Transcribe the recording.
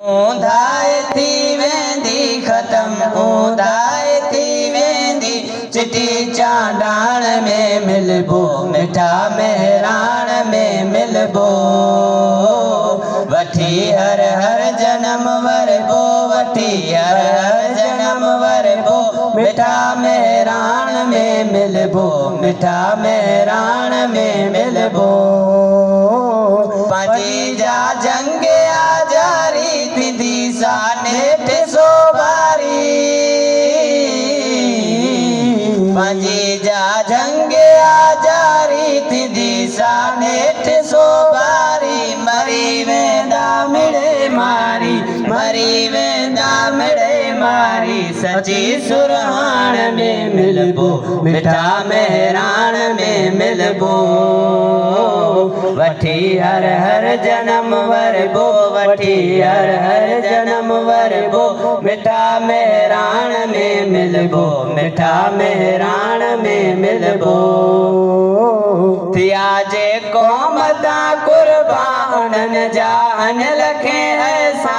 ऊंधाए थी वेंदी ख़त्म ऊंधाए थी वेंदी चिटी चांडाण में मिलबो मिठा मेहराण में मिलबो वठी हर हर जन्म वरबो वठी हर हर जन्म वरबो मिठा मेहराण में मिलबो मिठा मेहराण में मिलबो पंजी जा जंग आजारी थींदी सानेठ सो बारी पंजी जा जंग आजारी थींदी सानेठ सो बारी मरी वेंदा मिड़े मारी मरी वेंदा मिड़े मारी सची सुरहाण में मिलबो मिठा मेहराण में मिलबो वठी हर हर जन्म वरबो वठी हर हर जन्म वरबो मिठा मेहराण में मिलबो मिठा मेहराण में मिलबो थिया जे क़ौम ता कुर्बान जा अन लखे ऐसा